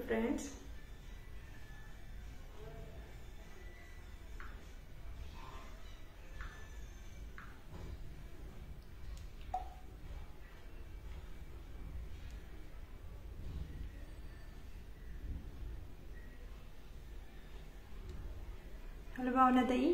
Friends. Hello भावनाताई.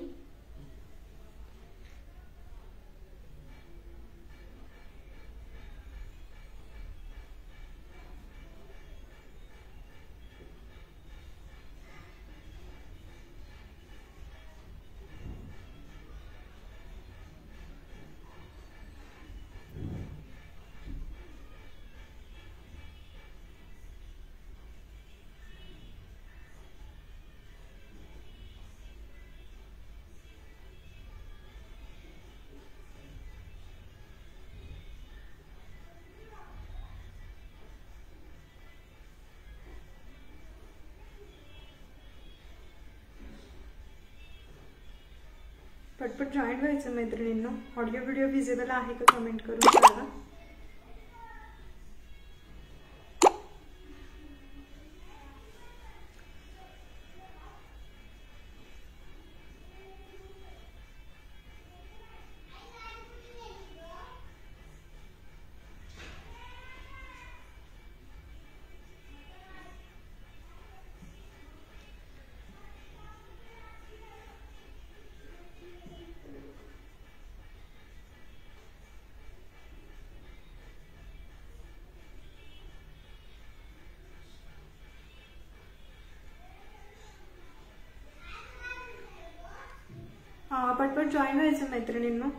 पटपट join व्हायचं मैत्रिणींनो. ऑडिओ व्हिडिओ विजिबल आहे का कमेंट करून सांगा. पटपट जॉईन व्हायचं मैत्रिणींनो.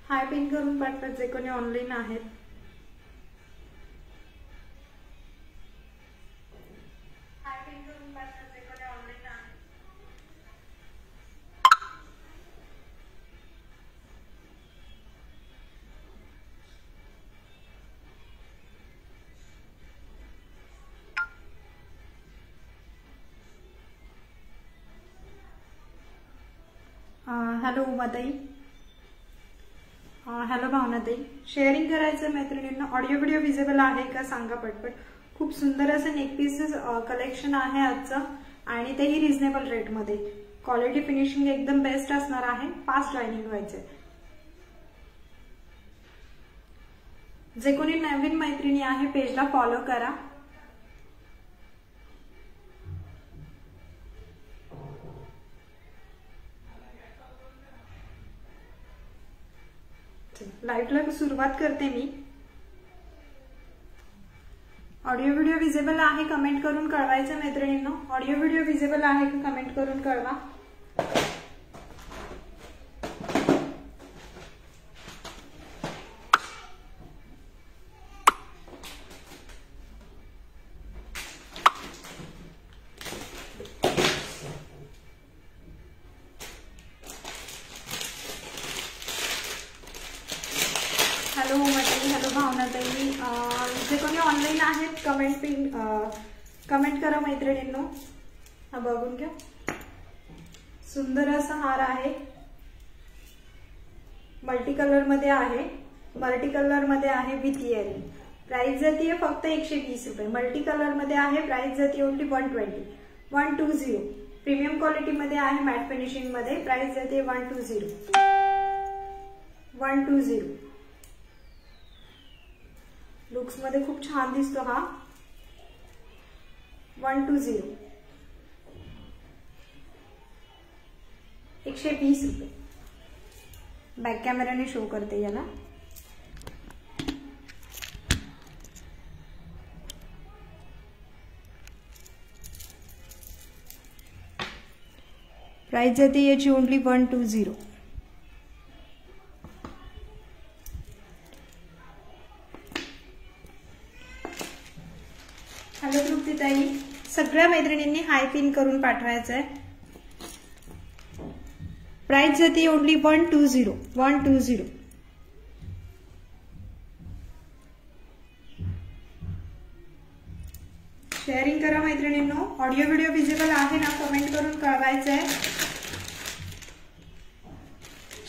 हाय पिन करून पटपट जे कोणी ऑनलाईन आहेत. हॅलो उमाताई. हॅलो भावनाताई. शेअरिंग करायचं मैत्रिणींना. ऑडिओ व्हिडिओ विजिबल आहे का सांगा पटपट. खूप सुंदर असं नेक पीसेस कलेक्शन आहे आजचं आणि तेही रिझनेबल रेट मध्ये. क्वालिटी फिनिशिंग एकदम बेस्ट असणार आहे. फास्ट जॉईनिंग व्हायचे. जे कोणी नवीन मैत्रिणी आहे पेजला फॉलो करा. लाईव्हला सुरुवात करते मी. ऑडिओ व्हिडिओ विजिबल आहे कमेंट करून कळवायचं मैत्रिणींनो. ऑडिओ व्हिडिओ विजिबल आहे का कमेंट करून कळवा. हॅलो उमाताई. हॅलो भावनाताई. जे कोणी ऑनलाईन आहेत कमेंट करा मैत्रिणींनो. हा बघून घ्या. सुंदर असा हार आहे. मल्टी कलर मध्ये आहे. With earring. प्राइस जातीये फक्त 120 रुपये. मल्टी कलर मध्ये आहे. प्राइस जाती ओनली 120. प्रीमियम क्वालिटी मध्ये आहे. मॅट फिनिशिंग मध्ये. प्राइस जाते 120. लुक्स मध्ये खूप छान दिसतो हा. 120. 120 रुपये. बॅक कॅमेराने शो करते याला. प्राइस जाते याची ओनली 120. हॅलो तृप्तीताई. सगळ्या मैत्रिणींनी हाय पिन करून पाठवायचं आहे. प्राइस जाते ओनली 120. शेअरिंग करा मैत्रिणींनो. ऑडिओ व्हिडिओ विजिबल आहे ना कमेंट करून कळवायचं आहे.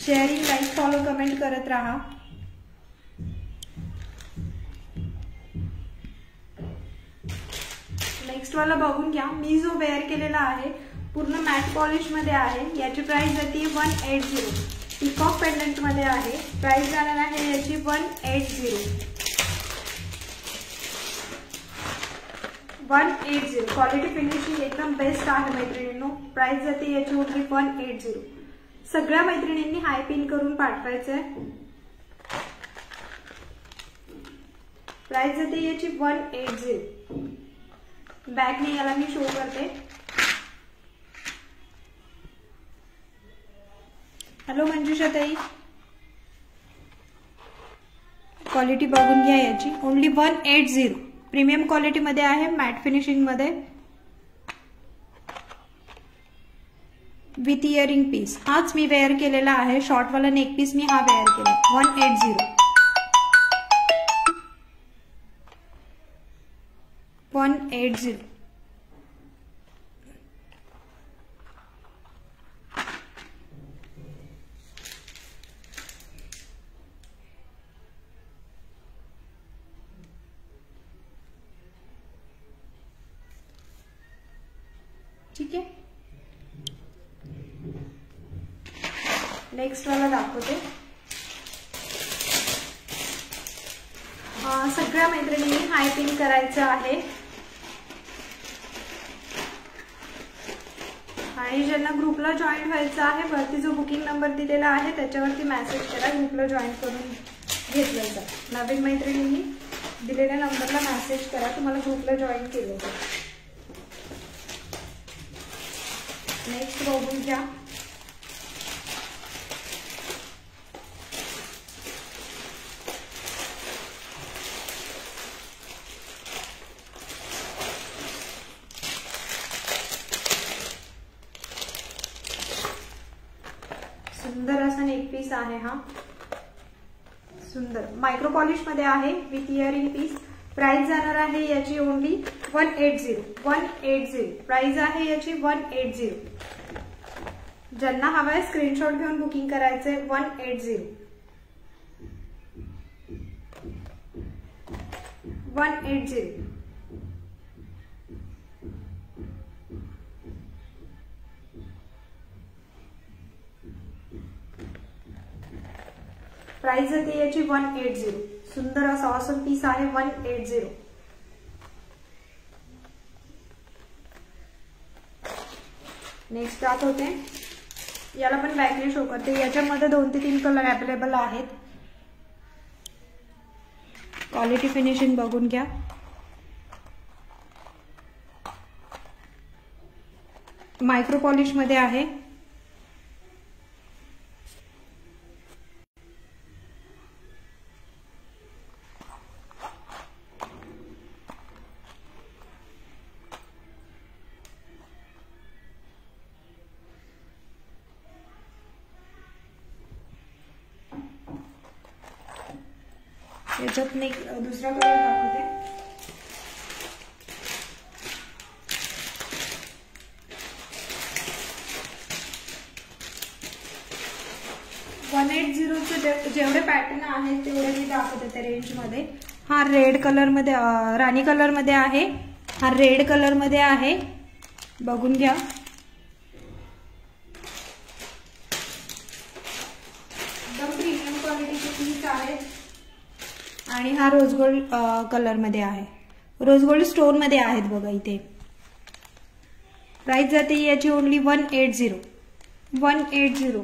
शेअरिंग, लाईक, फॉलो, कमेंट करत राहा. नेक्स्ट वाला बघून घ्या. मी जो वेअर केलेला आहे पूर्ण मॅट पॉलिश मध्ये आहे. याची प्राइस जाते 180. पिकॉक पेंडंट मध्ये आहे. प्राइस जाणार आहे याची 180. 180. क्वालिटी फिनिशिंग एकदम बेस्ट आहे मैत्रिणींनो. प्राइस जाते याची ओनली 180. सगळ्या मैत्रिणींनी हाय पिन करून पाठवायचंय. प्राइस जाते याची 180. बॅगने याला मी शो करते. हॅलो मंजुषा ताई, क्वालिटी बघून घ्या याची. ओनली 180. प्रीमियम क्वालिटी मध्ये आहे, मॅट फिनिशिंग मध्ये, विथ इयरिंग पीस. हाच मी वेअर केलेला आहे. शॉर्टवाला नेक पीस मी हा वेअर केला. 180. 180. ठीक आहे. नेक्स्ट वाला दाखवते. सगळ्या मैत्रिणींनी हाय पिन करायचं आहे. आणि ज्यांना ग्रुपला जॉईन व्हायचं आहे वरती जो बुकिंग नंबर दिलेला आहे त्याच्यावरती मेसेज करा. ग्रुपला जॉईन करून घेतलं जातं. नवीन मैत्रिणींनी दिलेल्या नंबरला मेसेज करा, तुम्हाला ग्रुपला जॉईन केलं जातं. नेक्स्ट बघून घ्या. सुंदर असा नेक पीस आहे हा. सुंदर मायक्रो पॉलिश मध्ये आहे विथ इयरिंग पीस. प्राइस जाणार आहे याची ओनली 180. 180. प्राइस आहे याची 180. ज्यांना हवाय स्क्रीनशॉट घेऊन बुकिंग करायचंय. 180. 180. प्राइस जाते याची 180. सुंदर असा ऑसम पीस आहे. 180. नेक्स्ट दाखवते. याला पण बॅकने शो करते. याच्यामध्ये 2 ते 3 कलर अवेलेबल आहेत. क्वालिटी फिनिशिंग बघून घ्या. मायक्रो पॉलिश मध्ये आहे. याच्यात मी दुसरा कलर दाखवते. जेवढे पॅटर्न आहेत तेवढे मी दाखवते त्या रेंज मध्ये. हा रेड कलर मध्ये, राणी कलर मध्ये आहे. हा रेड कलर मध्ये आहे. बघून घ्या. एकदम प्रीमियम क्वालिटीचे पीस आहेत. आणि हा रोज गोल्ड कलर मध्ये आहे. रोज गोल्ड स्टोन मध्ये आहेत बघा इथे. प्राइस जाते याची ओनली 180. 180.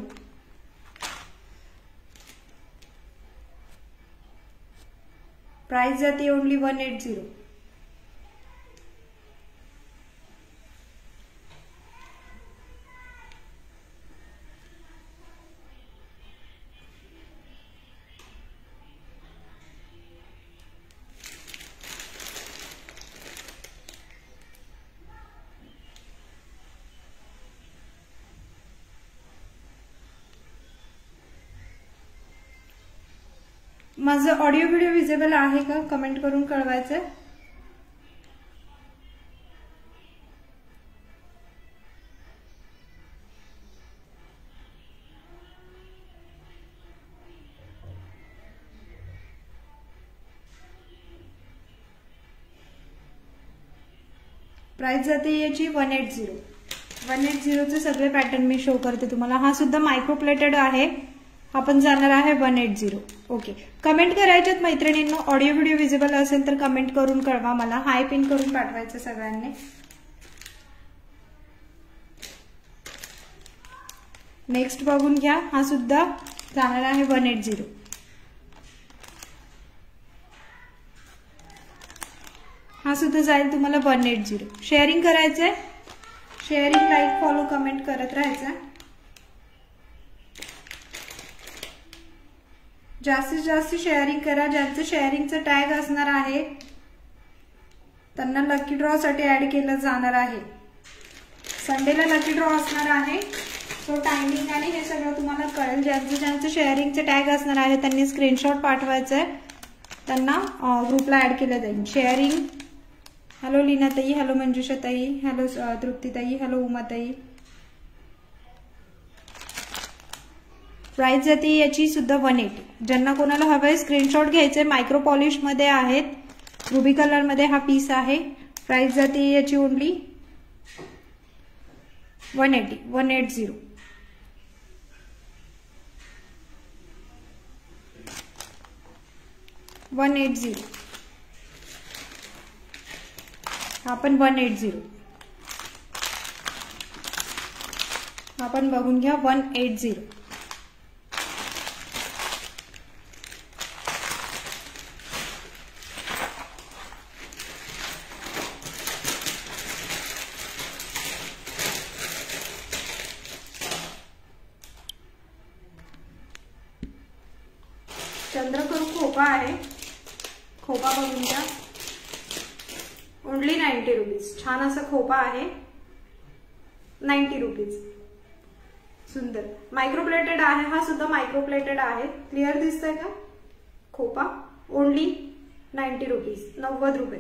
प्राइस जाते ओनली 180. माझं ऑडिओ व्हिडिओ विजिबल आहे का कमेंट करून कळवायचं. प्राइस जाते याची 180. 180चे सगळे पॅटर्न मी शो करते तुम्हाला. हा सुद्धा मायक्रो प्लेटेड आहे. हा पण जाणार आहे 180. ओके, कमेंट करायच्यात मैत्रिणींनो. ऑडिओ व्हिडिओ विजिबल असेल तर कमेंट करून कळवा मला. हाय पिन करून पाठवायचं सगळ्यांनी. नेक्स्ट बघून घ्या. हा सुद्धा जाणार आहे 180. हा सुद्धा जाईल तुम्हाला 180. शेअरिंग करायचंय. शेअरिंग, लाईक, फॉलो, कमेंट करत राहायचं. जास्तीत जास्त शेअरिंग करा. ज्यांचं शेअरिंगचं टॅग असणार आहे त्यांना लकी ड्रॉ साठी ऍड केलं जाणार आहे. संडेला लकी ड्रॉ असणार आहे. सो टायमिंग आणि हे सगळं तुम्हाला कळेल. ज्यांचं शेअरिंगचे टॅग असणार आहे त्यांनी स्क्रीनशॉट पाठवायचंय. त्यांना ग्रुपला ऍड केलं जाईल. शेअरिंग. हॅलो लीनाताई, हॅलो मंजुषाताई, हॅलो तृप्तीताई, हॅलो उमाताई. प्राइस जाते याची सुद्धा 180. ज्यांना कोणाला हवंय स्क्रीनशॉट घ्यायचे. मायक्रो पॉलिश मध्ये आहेत. रुबी कलर मध्ये हा पीस आहे. प्राइस जाते याची ओनली 180. 180. आपण 180. आपण बघून घ्या 180. चंद्रकोर खोपा आहे. खोपा बघून घ्या. Only 90 rupees. छान असा खोपा आहे. 90 रुपीज. सुंदर मायक्रोप्लेटेड आहे. हा सुद्धा मायक्रोप्लेटेड आहे. क्लिअर दिसतंय का खोपा? Only 90 rupees. 90 रुपये.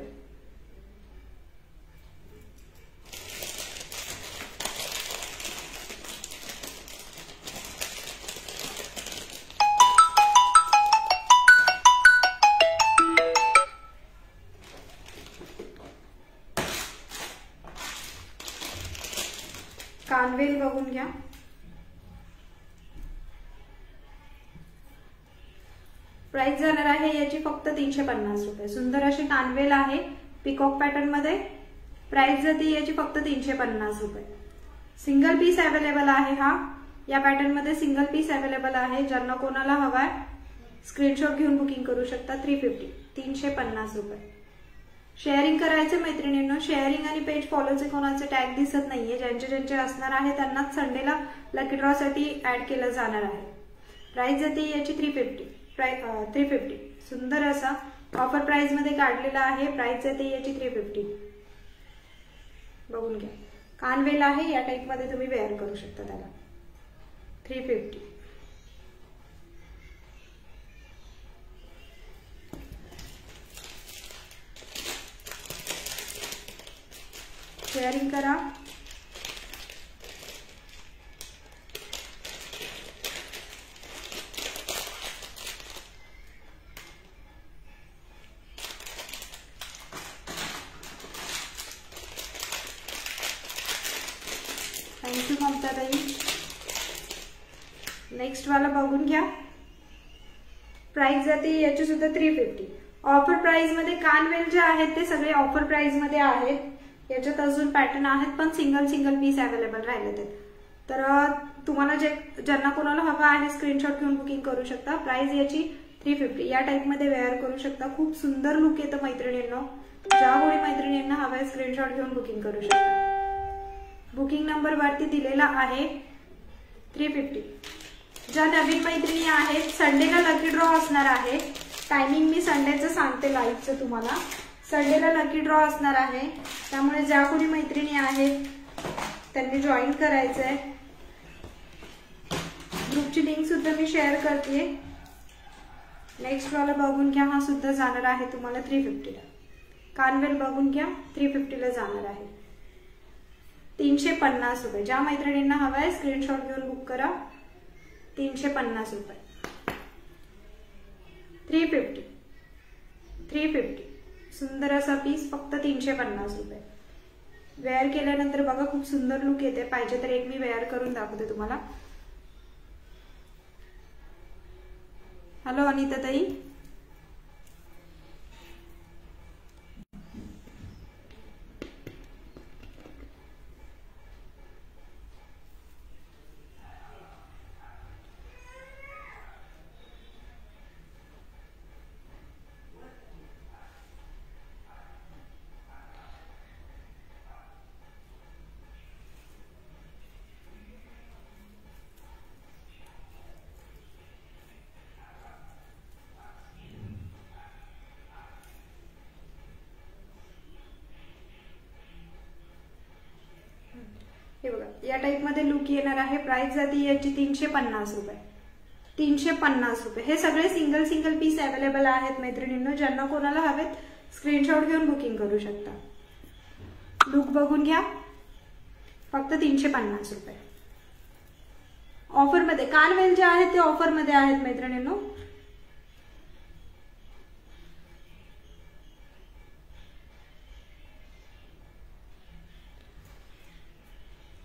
कानवेल बघून घ्या. प्राइस जाणार आहे याची फक्त 350 रुपये. सुंदर अशी कानवेल आहे पिकॉक पॅटर्न मध्ये. प्राइस जाते याची फक्त 350 रुपये. सिंगल पीस अवेलेबल आहे. हा या पॅटर्न मध्ये सिंगल पीस अवेलेबल आहे. ज्यांना कोणाला हवाय स्क्रीनशॉट घेऊन बुकिंग करू शकता. 350. 350 रुपये. शेअरिंग करायचं मैत्रिणींनो. शेअरिंग आणि पेज फॉलोचे कोणाचे टॅग दिसत नाहीये. ज्यांचे असणार आहे त्यांनाच संडेला लकी ड्रॉ साठी ऍड केलं जाणार आहे. प्राइस जाते याची 350. 350. सुंदर असा ऑफर प्राइस मध्ये काढलेला आहे. प्राइस जाते याची 350. बघून घ्या. कानवेल आहे. या टाइप मध्ये तुम्ही वेअर करू शकता त्याला. 350. शेअरिंग करा. थँक्यू ममताताई. नेक्स्ट वाला बघून घ्या. प्राइस जाते याची सुद्धा 350. ऑफर प्राइस मध्ये कानवेल जे आहेत ते सगळे ऑफर प्राइस मध्ये आहेत. याच्यात अजून पॅटर्न आहेत पण सिंगल पीस अवेलेबल राहिले. तर तुम्हाला ज्यांना कोणाला हवा आहे स्क्रीनशॉट घेऊन बुकिंग करू शकता. प्राइस याची 350. या टाइप मध्ये वेअर करू शकता. खूप सुंदर लुक येतं मैत्रिणींनो. ज्या कोणी मैत्रिणींना हवाय स्क्रीनशॉट घेऊन बुकिंग करू शकता. बुकिंग नंबर वरती दिलेला आहे 350. ज्या नवीन मैत्रिणी आहेत संडेला लकी ड्रॉ असणार आहे. टायमिंग मी संडेचं सांगते लाईव्हचं तुम्हाला. संडेला लकी ड्रॉ असणार आहे. त्यामुळे ज्या कोणी मैत्रिणी आहेत त्यांनी जॉईन करायचंय. ग्रुपची लिंक सुद्धा मी शेअर करते. नेक्स्ट वाला बघून घ्या. हा सुद्धा जाणार आहे तुम्हाला 350 ला. कानवेल बघून घ्या. 350 ला जाणार आहे. 350 रुपये. ज्या मैत्रिणींना हवाय स्क्रीनशॉट घेऊन बुक करा. 350 रुपये. 350. सुंदर असा पीस फक्त 350 रुपये. वेअर केल्यानंतर बघा खूप सुंदर लुक येते. पाहिजे तर एक मी वेअर करून दाखवते तुम्हाला. हॅलो अनिता ताई. हे बघा या टाइप मध्ये लुक येणार आहे. प्राइस जाते याची 350 रुपये. 350 रुपये. हे सगळे सिंगल सिंगल पीस अवेलेबल आहेत मैत्रिणींनो. ज्यांना कोणाला हवेत स्क्रीनशॉट घेऊन बुकिंग करू शकता. लुक बघून घ्या. फक्त 350 रुपये. ऑफर मध्ये कानवेल जे आहेत ते ऑफर मध्ये आहेत मैत्रिणींनो.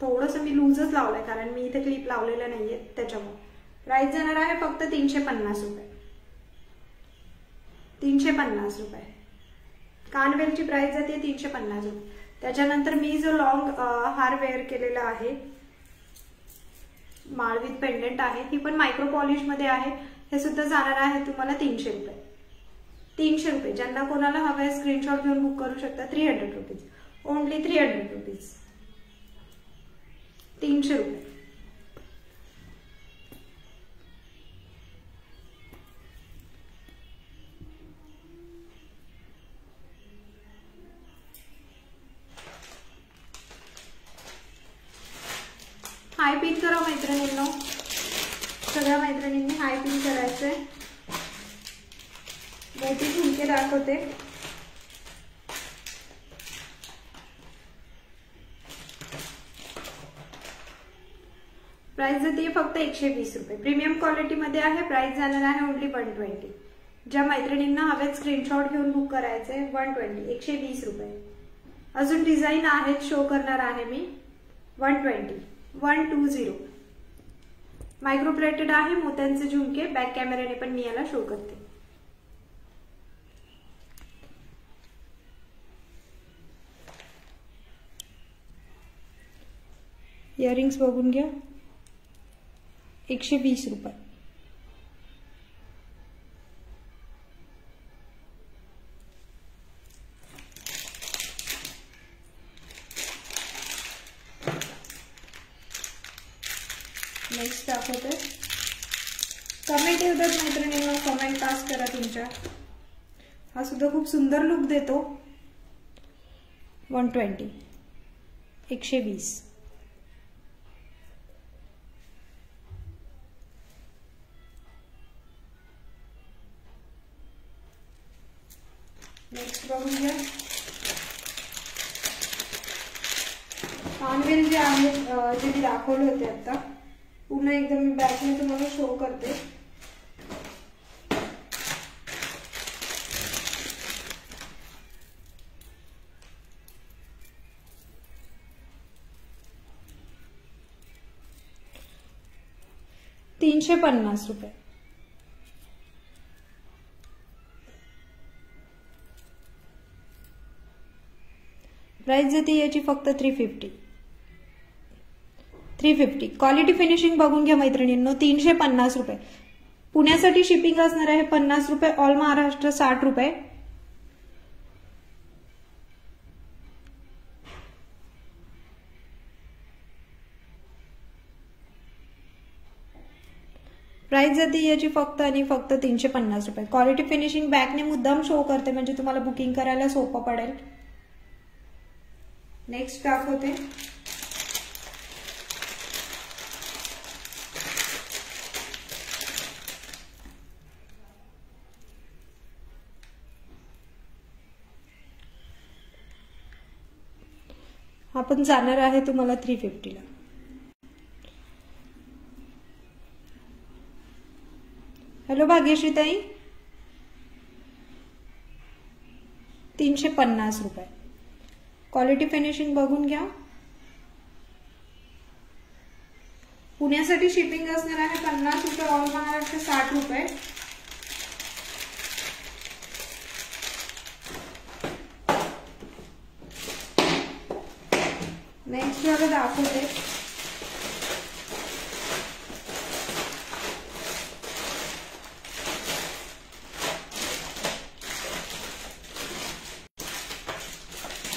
थोडंसं मी लूजच लावलंय कारण मी इथे क्लिप लावलेलं नाहीये त्याच्यामुळे. प्राइस जाणार आहे फक्त 350 रुपये. 350 रुपये. कानवेलची प्राइस जाते 350 रुपये. त्याच्यानंतर मी जो लॉंग हार वेअर केलेला आहे माळ विथ पेंडंट आहे, ही पण मायक्रो पॉलिश मध्ये आहे. हे सुद्धा जाणार आहे तुम्हाला 300 रुपये. 300 रुपये. ज्यांना कोणाला हवं आहे स्क्रीनशॉट घेऊन बुक करू शकता. 300 रुपीज. Only 300 rupees. 300 रुपये. हाय पिन करा मैत्रिणींनो. सगळ्या मैत्रिणींनी हाय पिन करायचंय. मोठी झुमके दाखवते. प्राइस जाते फक्त 120 रुपये. प्रीमियम क्वालिटी मध्ये आहे. प्राइस जाणार आहे ओनली 120. ज्या मैत्रिणींना हवेत स्क्रीनशॉट घेऊन बुक करायचे 120. 120 रुपये. अजून डिझाईन आहेत शो करणार आहे मी. 120. 120. मायक्रो प्लेटेड आहे. मोत्यांचे झुमके. बॅक कॅमेऱ्याने पण मी याला शो करते. इयरिंग्स बघून घ्या. 120 रुपये. नेक्स्ट दाखवते. कमेंट येतात मैत्रिणींना. कमेंट पास करा तुमच्या. हा सुद्धा खूप सुंदर लुक देतो. 120. 120. नेक्स्ट बघून घ्या. कानवेल जे आहेत जे मी दाखवले होते आता पुन्हा एकदम मी बॅकने तुम्हाला शो करते. ₹350 रुपये. प्राइस जाते याची फक्त 350. 350. क्वालिटी फिनिशिंग बघून घ्या मैत्रिणींनो. 350 रुपये. पुण्यासाठी शिपिंग असणार आहे 50 रुपये. ऑल महाराष्ट्र 60 रुपये. प्राइस जाते याची फक्त आणि फक्त 350 रुपये. क्वालिटी फिनिशिंग बॅकने मुद्दाम शो करते म्हणजे तुम्हाला बुकिंग करायला सोपं पडेल. नेक्स्ट दाखवते. आपण जाणार आहे तुम्हाला 350 ला. हॅलो भाग्यश्री ताई. 350 रुपये. क्वालिटी फिनिशिंग बघून घ्या. पुण्यासाठी शिपिंग असणार आहे 50 रुपये, ऑल महाराष्ट्र 60 रुपये. नेक्स्ट वाला दाखवते.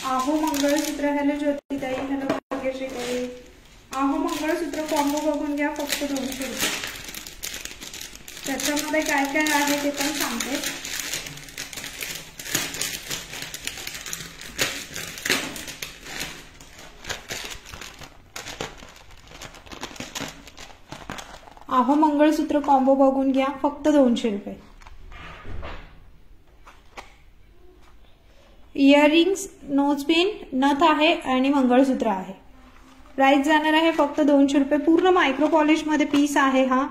आहो मंगळसूत्र. हॅलो ज्योतिताई, हॅलो भाग्यश्रीताई. आहो मंगळसूत्र कॉम्बो बघून घ्या, फक्त 200 रुपये. त्याच्यामध्ये काय काय आहे ते पण सांगते. आहो मंगळसूत्र कॉम्बो बघून घ्या, फक्त 200 रुपये. इयरिंग्स, नोजपिन, नथ आहे आणि मंगळसूत्र आहे. प्राइस जाणार आहे फक्त 200 रुपये. पूर्ण मायक्रो पॉलिश मध्ये पीस आहे. हा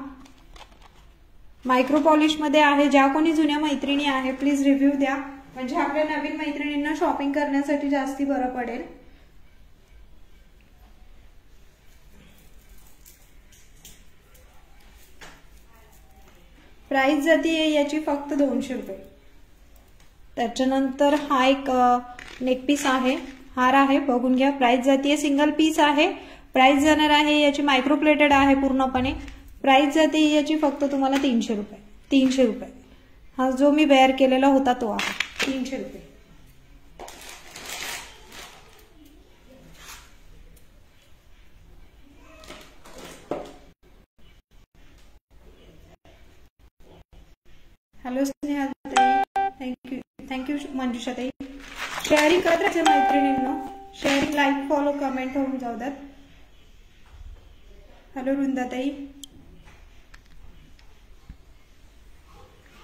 मायक्रो पॉलिश मध्ये आहे. ज्या कोणी जुन्या मैत्रिणी आहे प्लीज रिव्ह्यू द्या, म्हणजे आपल्या नवीन मैत्रिणींना शॉपिंग करण्यासाठी जास्ती बरं पडेल. प्राइस जाते याची फक्त 200 रुपये. त्याच्यानंतर हा एक नेकपीस आहे, हार आहे, बघून घ्या. प्राइस जाते, सिंगल पीस आहे. प्राइस जाणार आहे याची मायक्रो प्लेटेड आहे पूर्णपणे. प्राइस जाते याची फक्त तुम्हाला 300 रुपये. 300 रुपये. हा जो मी वेअर केलेला होता तो आहे 300 रुपये. हॅलो स्नेहा ताई, थँक्यू मंजुषाताई. शेअरिंग करत राहायचं मैत्रिणींनो. शेअरिंग, लाईक, फॉलो, कमेंट होऊन जाऊ द्यात. हॅलो वृंदाताई.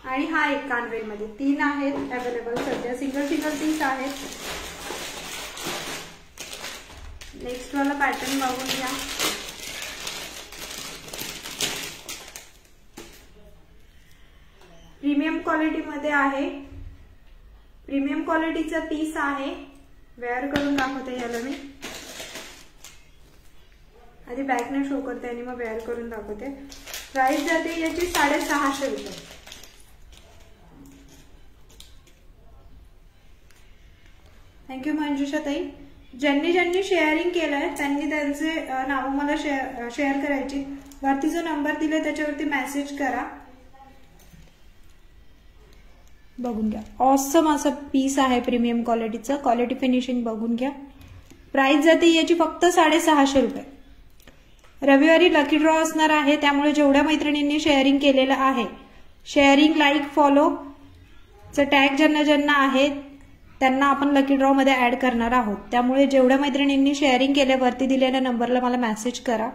आणि हा एक कानवेल मध्ये 3 आहेत अवेलेबल सध्या. सिंगल पीस आहेत. नेक्स्ट वाला पॅटर्न बघून घ्या. प्रीमियम क्वालिटी मध्ये आहे. प्रीमियम क्वालिटीचा पीस आहे. वेअर करून दाखवते याला मी. आधी बॅकने शो करते आणि मग वेअर करून दाखवते. प्राइस जाते याची 650 रुपये. थँक्यू मंजुषाताई. ज्यांनी शेअरिंग केलंय त्यांनी त्यांचे नाव मला शेअर करायची. वरती जो नंबर दिलाय त्याच्यावरती मेसेज करा. बघून घ्या. ऑसम असं पीस आहे प्रीमियम क्वालिटीचं. क्वालिटी फिनिशिंग बघून घ्या. प्राइस जाते याची फक्त 650 रुपये. रविवारी लकी ड्रॉ असणार आहे, त्यामुळे जेवढ्या मैत्रिणींनी शेअरिंग केलेलं आहे, शेअरिंग, लाईक, फॉलो चं टॅग ज्यांना आहे त्यांना आपण लकी ड्रॉ मध्ये ऍड करणार आहोत. त्यामुळे जेवढ्या मैत्रिणींनी शेअरिंग केल्यावरती दिलेल्या नंबरला मला मेसेज करा.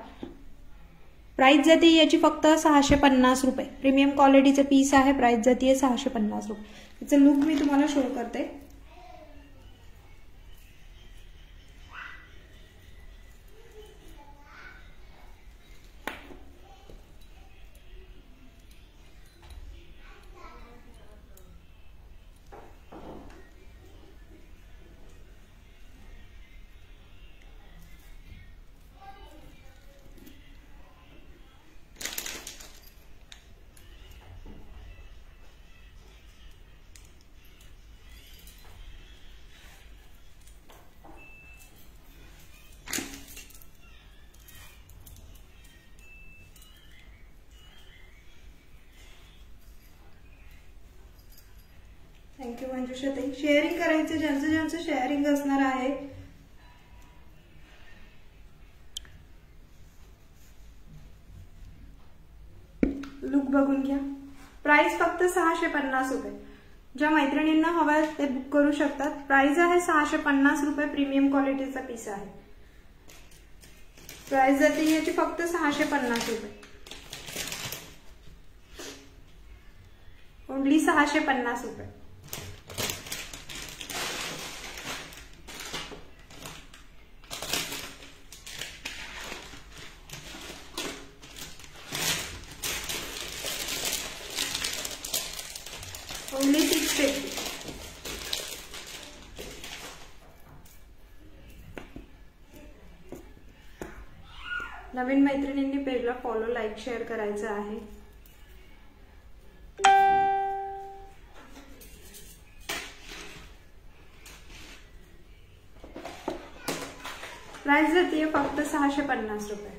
प्राइस जाते याची फक्त 650 रुपये. प्रीमियम क्वालिटीचं पीस आहे. प्राइस जाते 650 रुपये. त्याचं लुक मी तुम्हाला शो करते. थँक्यू मंजुषाताई. शेअरिंग करायचं ज्यांचं शेअरिंग असणार आहे. लुक बघून घ्या. प्राइस फक्त 650 रुपये. ज्या मैत्रिणींना हवा ते बुक करू शकतात. प्राइस आहे 650 रुपये. प्रीमियम क्वालिटीचा पीस आहे. प्राइस जाते याची फक्त 650 रुपये. ओनली 650 रुपये. ओनली 650. नवीन मैत्रिणींनी पेजला फॉलो, लाईक, शेअर करायचं आहे. प्राइस जाते फक्त 650 रुपये.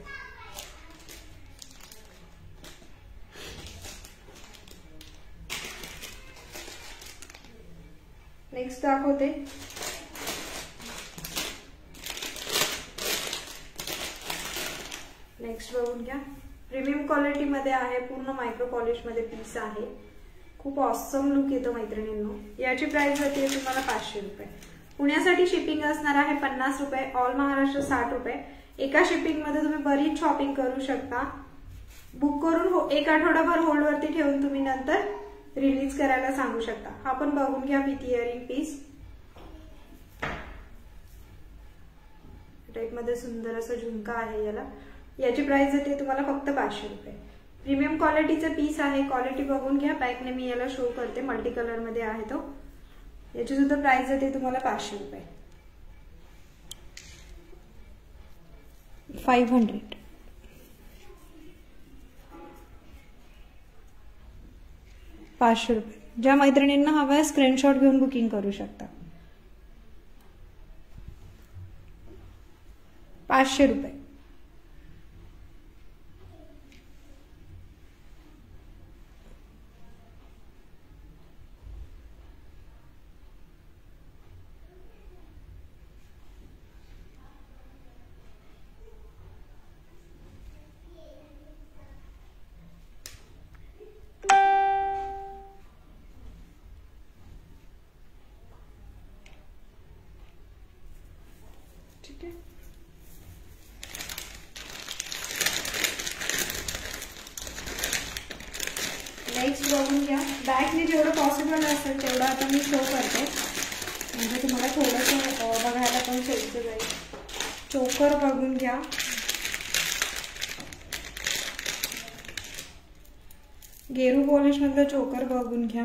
नेक्स्ट दाखवते. नेक्स्ट बघून घ्या. प्रीमियम क्वालिटी मध्ये आहे, पूर्ण मायक्रो पॉलिश मध्ये पीस आहे. खूप ऑसम लुक येतो मैत्रिणींनो. याची प्राइस जाते तुम्हाला 500 रुपये. पुण्यासाठी शिपिंग असणार आहे 50 रुपये, ऑल महाराष्ट्र 60 रुपये. एका शिपिंग मध्ये तुम्ही बरीच शॉपिंग करू शकता. बुक करून एक आठवडाभर होल्ड वरती ठेवून तुम्ही नंतर रिलीज करायला सांगू शकता. हा पण बघून घ्या विथ इयरिंग पीस. टाइप मध्ये सुंदर असं झुमका आहे याला. याची प्राइस जाते तुम्हाला फक्त 500 रुपये. प्रीमियम क्वालिटीचा पीस आहे, क्वालिटी बघून घ्या. बॅकने मी याला शो करते, मल्टी कलर मध्ये आहे तो. याची सुद्धा प्राइस जाते तुम्हाला 500 रुपये. 500. ₹500. ज्या मैत्रिणींना हवं आहे स्क्रीनशॉट घेऊन बुकिंग करू शकता. 500 रुपये. ठीक आहे. नेक्स्ट बघून घ्या. बॅकने जेवढं पॉसिबल असेल तेवढं आता मी शो करते, म्हणजे तुम्हाला थोडंसं बघायला पण सोयीचं जाईल. चोकर बघून घ्या. गेरू पॉलिश मधलं चोकर बघून घ्या.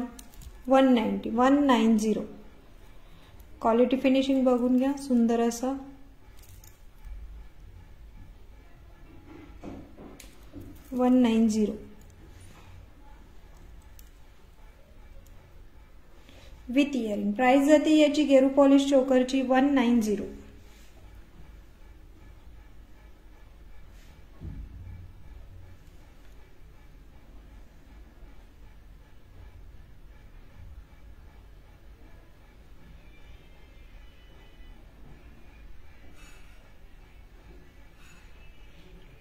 190. क्वालिटी फिनिशिंग बघून घ्या, सुंदर असं. $190. With earring. प्राइस जाते याची गेरू पॉलिश चोकरची 190.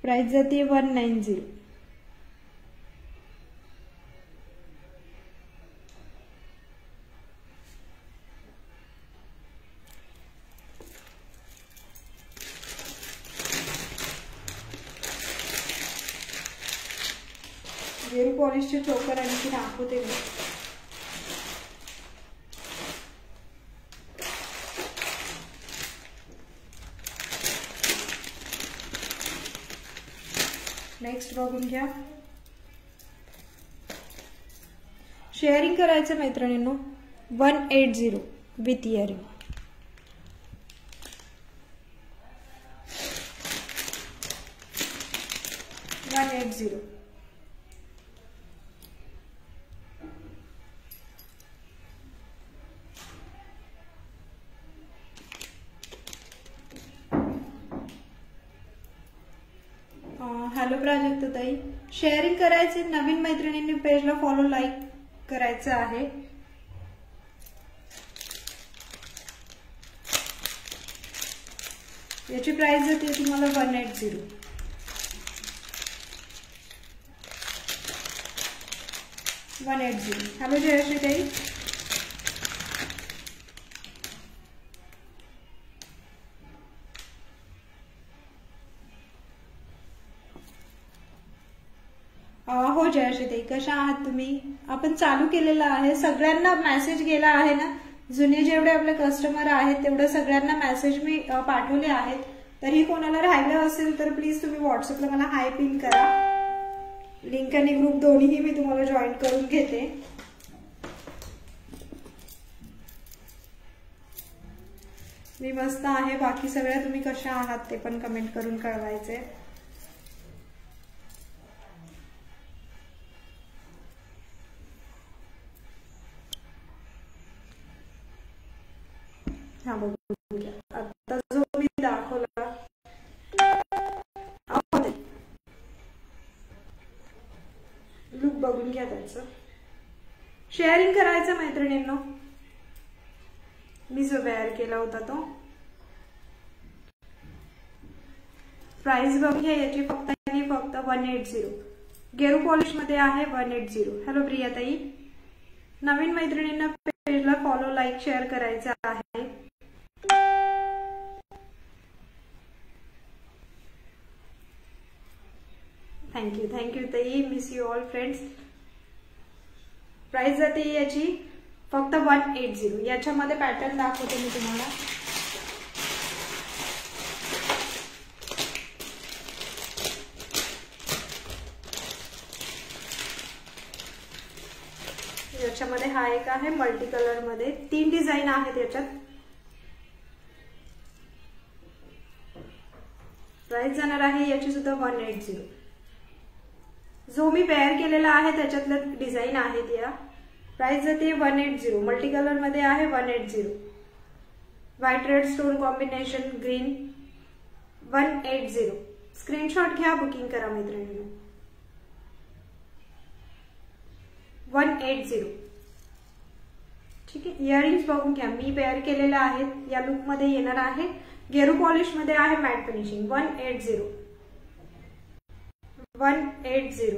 प्राइस जाते 190. गेरू पॉलिशचे चोकर आणखी दाखवते मी. नेक्स्ट बघून घ्या. शेअरिंग करायचं मैत्रिणींनो. 180 विथ इयरिंग. हॅलो प्राजक्त ताई. शेअरिंग करायचे, नवीन मैत्रिणींनी पेजला फॉलो, लाईक करायचं आहे. याची प्राइस जाते तुम्हाला 180. हॅलो जयश्री ताई. हो जयश्री ताई, कशा आहात तुम्ही? आपण चालू केलेलं आहे, सगळ्यांना मेसेज गेला आहे ना. जुने जेवढे आपले कस्टमर आहेत तेवढे सगळ्यांना मेसेज मी पाठवले आहेत. तरी कोणाला राहिलं असेल तर प्लीज तुम्ही व्हॉट्सअपला मला हाय पिन करा. लिंक आणि ग्रुप दोन्हीही मी तुम्हाला जॉईन करून घेते. मी मस्त आहे. बाकी सगळ्या तुम्ही कशा आहात ते पण कमेंट करून कळवायचे. बघून घ्या. आता जो मी दाखवला लुक बघून घ्या त्याचं. शेअरिंग करायचं मैत्रिणींनो. मी जो वेअर केला होता तो. प्राइस बघून घ्या याची फक्त 180. गेरू पॉलिश मध्ये आहे 180. हॅलो प्रियाताई. नवीन मैत्रिणींना पेजला फॉलो, लाईक, शेअर करायचं आहे. थँक्यू ताई. Miss you all friends. Price जाते याची फक्त 180. याच्यामध्ये पॅटर्न दाखवते मी तुम्हाला. याच्यामध्ये हा एक आहे मल्टी कलर मध्ये. 3 डिझाईन आहेत याच्यात. प्राइस जाणार आहे याची सुद्धा 180. जो मी वेअर केलेला आहे त्याच्यातलं डिझाईन आहेत या. प्राइस जाते 180. मल्टी कलर मध्ये आहे 180. White red stone combination green 180. Screenshot घ्या, बुकिंग करा मैत्रिणींनो. 180. ठीक आहे. इयरिंग्स बघून घ्या. मी वेअर केलेले आहेत. या लुक मध्ये येणार आहे. गेरू पॉलिश मध्ये आहे मॅट फिनिशिंग 180. 180.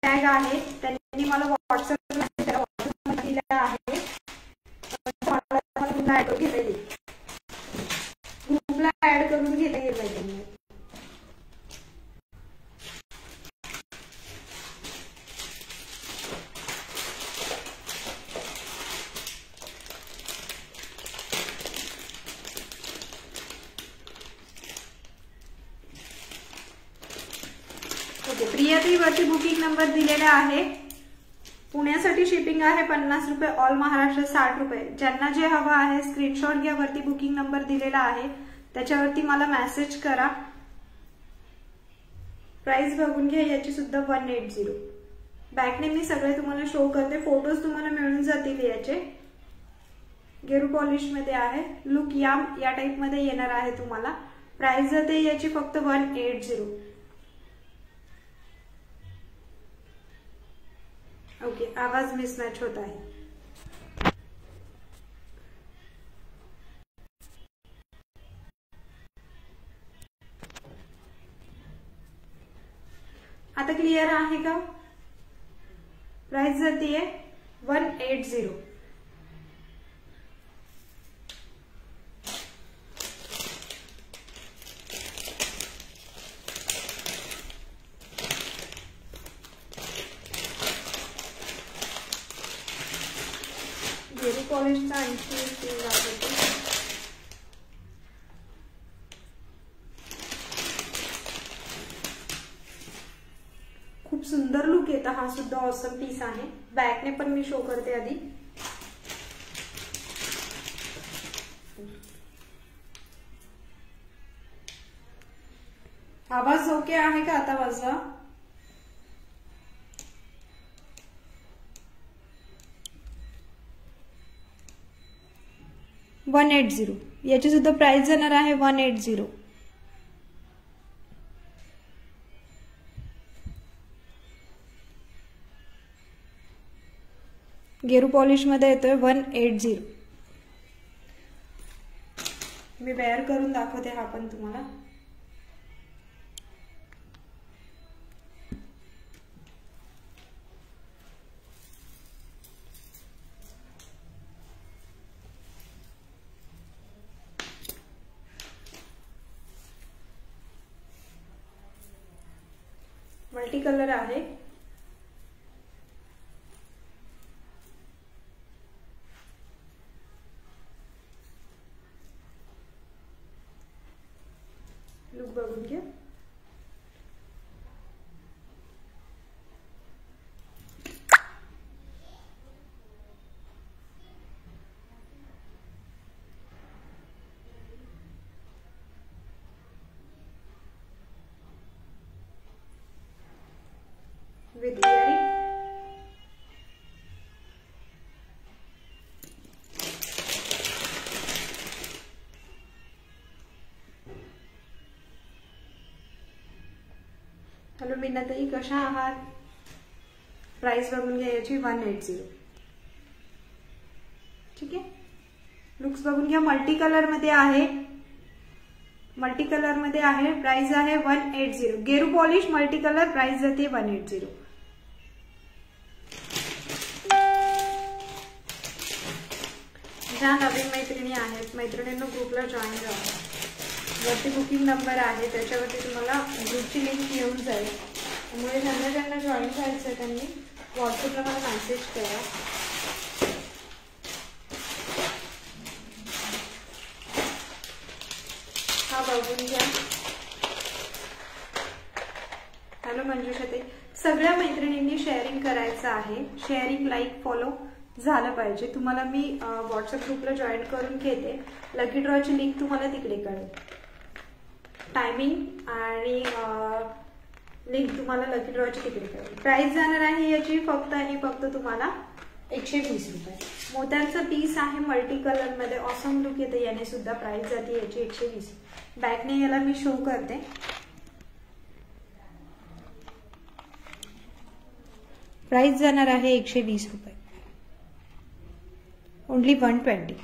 टॅग आहे त्यांनी मला व्हॉट्सअप दिला आहे. ग्रुपला ऍड करून घेता येईल. प्रियाताई वरती बुकिंग नंबर दिलेला आहे. पुण्यासाठी शिपिंग आहे 50 रुपये. ऑल महाराष्ट्र 60 रुपये. ज्यांना जे हवं आहे स्क्रीनशॉट घ्या. वरती बुकिंग नंबर दिलेला आहे त्याच्यावरती मला मेसेज करा. प्राइस बघून घ्या याची सुद्धा 180. बॅकने मी सगळे तुम्हाला शो करते. फोटोज तुम्हाला मिळून जातील याचे. गेरू पॉलिश मध्ये आहे. लुक या टाइप मध्ये येणार आहे तुम्हाला. प्राइस जाते याची फक्त 180. ओके. आवाज मिसमॅच होत आहे. आता क्लिअर आहे का? प्राइस जाते 180. गेरू पॉलिशचा आणखी खूप सुंदर लुक येतं. हा सुद्धा ऑसम पीस आहे. बॅकने पण मी शो करते आधी. आवाज ओके आहे का आता माझा? $180. याची सुद्धा प्राइस जाणार आहे 180. गेरू पॉलिश मध्ये येतोय 180. मी वेअर करून दाखवते हा पण तुम्हाला. मल्टी कलर आहे. लुक बघून घ्या. With earring. हॅलो मीनाताई, कशा आहात? प्राइस बघून घ्या याची 180. ठीक आहे. लुक्स बघून घ्या. मल्टी कलर मध्ये आहे, मल्टी कलर मध्ये आहे. प्राइस आहे 180. गेरू पॉलिश मल्टी कलर, प्राइस जाते 180. ज्या नवीन मैत्रिणी आहेत मैत्रिणींना ग्रुपला जॉईन व्हा. वरती बुकिंग नंबर आहे, त्याच्यावरती तुम्हाला ग्रुपची लिंक येऊन जाईल. त्यामुळे ज्यांना जॉईन करायचं त्यांनी व्हॉट्सअपला मला मेसेज करा. हा बघून घ्या. हॅलो मंजुषाताई, सगळ्या मैत्रिणींनी शेअरिंग करायचं आहे. शेअरिंग, लाईक, फॉलो झालं पाहिजे. तुम्हाला मी व्हॉट्सअप ग्रुपला जॉईन करून घेते. लकी ड्रॉची लिंक तुम्हाला तिकडे कळेल. टायमिंग आणि लिंक तुम्हाला लकी ड्रॉची तिकडे कळेल. प्राइस जाणार आहे याची फक्त आणि फक्त तुम्हाला 120 रुपये. मोत्यांचं पीस आहे मल्टी कलर मध्ये. ऑसम लुक येते याने सुद्धा. प्राइस जाते याची 120. बॅकने याला मी शो करते. प्राइस जाणार आहे 120 रुपये. ओनली 120.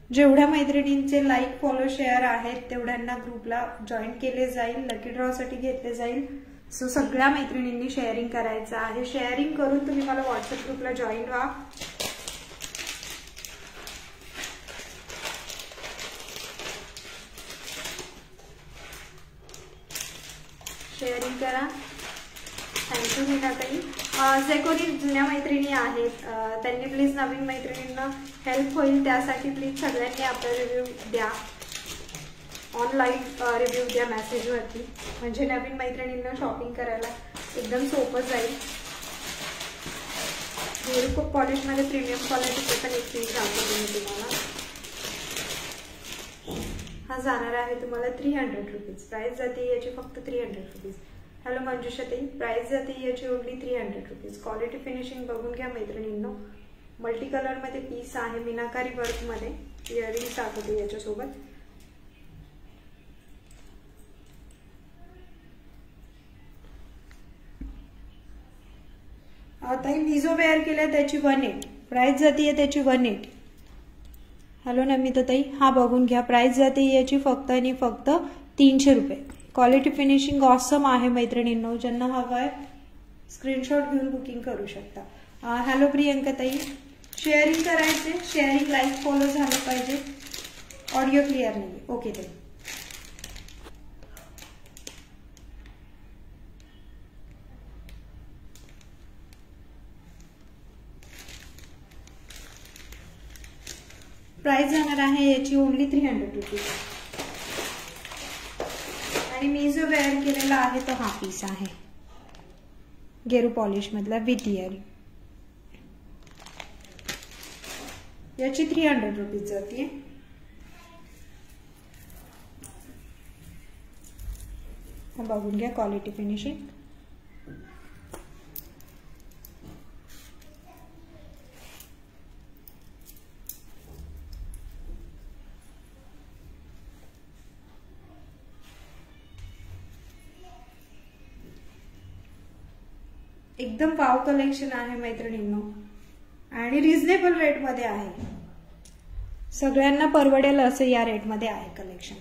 जेवढ्या मैत्रिणींचे लाईक, फॉलो, शेअर आहेत तेवढ्यांना ग्रुपला जॉईन केले जाईल. लकी ड्रॉ साठी घेतले जाईल. सो सगळ्या मैत्रिणींनी शेअरिंग करायचं आहे. शेअरिंग करून तुम्ही मला व्हॉट्सअप ग्रुपला जॉईन व्हा. शेअरिंग करा. थँक्यू मीनाताई. जे कोणी जुन्या मैत्रिणी आहेत त्यांनी प्लीज नवीन मैत्रिणींना हेल्प होईल त्यासाठी प्लीज सगळ्यांनी आपला रिव्ह्यू द्या. ऑनलाईन रिव्ह्यू द्या मेसेजवरती. म्हणजे नवीन मैत्रिणींना शॉपिंग करायला एकदम सोपं जाईल. गेरू पॉलिशमध्ये प्रीमियम क्वालिटीचे पण एक पीस दाखवते मी तुम्हाला. हा जाणार आहे तुम्हाला 300 रुपीज. प्राइस जाते याची फक्त 300 रुपीज. हॅलो मंजुषाताई, प्राइस जाते याची ओनली 300 रुपीज. क्वालिटी फिनिशिंग बघून घ्या मैत्रिणींनो. मल्टी कलर मध्ये पीस आहे. मीनाकारी वर्क मध्ये. इयरिंग दाखवते याच्यासोबत. ताई मी जो वेअर केला त्याची 180. प्राइस जाते त्याची 180. हॅलो नमिता ताई, हा बघून घ्या. प्राइस जाते याची फक्त आणि फक्त 300 रुपये. क्वालिटी फिनिशिंग ऑसम आहे मैत्रिणींनो. ज्यांना हवंय स्क्रीनशॉट घेऊन बुकिंग करू शकता. हॅलो प्रियंका ताई, शेअरिंग करायचे. शेअरिंग, लाईक, फॉलो झालं पाहिजे. ऑडिओ क्लिअर नाही. ओके ताई. प्राइस जाणार आहे याची ओनली 300 रुपीज. आणि मी जो वेअर केलेला आहे तो हा पीस आहे गेरू पॉलिश मधला विथ इयरिंग. याची 300 रुपीज जाते. बघून घ्या क्वालिटी फिनिशिंग. एकदम वाव कलेक्शन आहे मैत्रिणींनो आणि रिझनेबल रेट मध्ये आहे. सगळ्यांना परवडेल असं या रेट मध्ये आहे कलेक्शन.